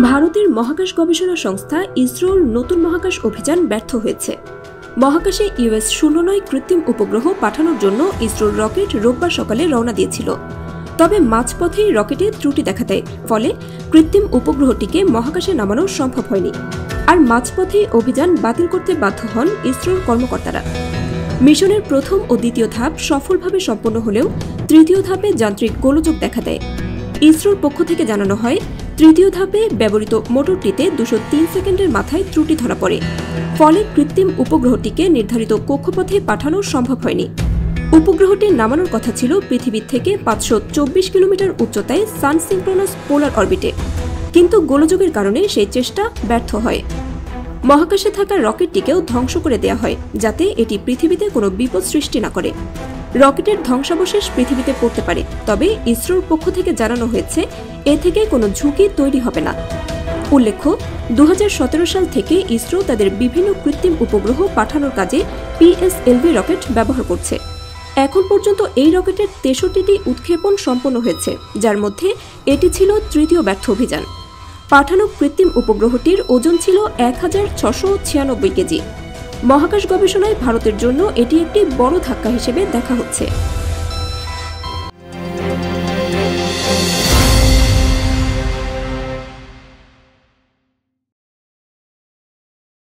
ভারতের মহাকাশ গবেষণা সংস্থা ইসরোর নতুন মহাকাশ অভিযান ব্যর্থ হয়েছে। মহাকাশে US-09 কৃত্রিম উপগ্রহ পাঠানোর জন্য ইসরোর রকেট রোববার সকালে রওনা দিয়েছিল। তবে মাঝপথেই রকেটে ত্রুটি দেখা দেয়, ফলে কৃত্রিম উপগ্রহটিকে মহাকাশে নামানো সম্ভব হয়নি। আর মাঝপথেই অভিযান বাতিল করতে বাধ্য হন ইসরোর কর্মকর্তারা। মিশনের প্রথম ও দ্বিতীয় ধাপ সফলভাবে সম্পন্ন হলেও তৃতীয় ধাপে যান্ত্রিক গোলযোগ দেখা দেয়। ইসরোর পক্ষ থেকে জানানো হয়, তৃতীয় ধাপে ব্যবহৃত মোটরটিতে 203 সেকেন্ডের মাথায় ত্রুটি ধরা পড়ে, ফলে কৃত্রিম উপগ্রহটিকে নির্ধারিত কক্ষপথে পাঠানো সম্ভব হয়নি। উপগ্রহটি নামানোর কথা ছিল পৃথিবীর থেকে 524 কিলোমিটার উচ্চতায় সানসিনক্রোনাস পোলার অরবিটে, কিন্তু গোলযোগের কারণে সেই চেষ্টা ব্যর্থ হয়। মহাকাশে থাকা রকেটটিকেও ধ্বংস করে দেওয়া হয়, যাতে এটি পৃথিবীতে কোনো বিপদ সৃষ্টি না করে। রকেটের ধ্বংসাবশেষ পৃথিবীতে পড়তে পারে, তবে ইসরোর পক্ষ থেকে জানানো হয়েছে এ থেকে কোনো ঝুঁকি তৈরি হবে না। উল্লেখ্য, 2017 সাল থেকে ইসরো তাদের বিভিন্ন কৃত্রিম উপগ্রহ পাঠানোর কাজে PSLV রকেট ব্যবহার করছে। এখন পর্যন্ত এই রকেটের 63টি উৎক্ষেপণ সম্পন্ন হয়েছে, যার মধ্যে এটি ছিল তৃতীয় ব্যর্থ অভিযান। পাঠানো কৃত্রিম উপগ্রহটির ওজন ছিল 1696 কেজি। মহাকাশ গবেষণায় ভারতের জন্য এটি একটি বড় ধাক্কা হিসেবে দেখা হচ্ছে।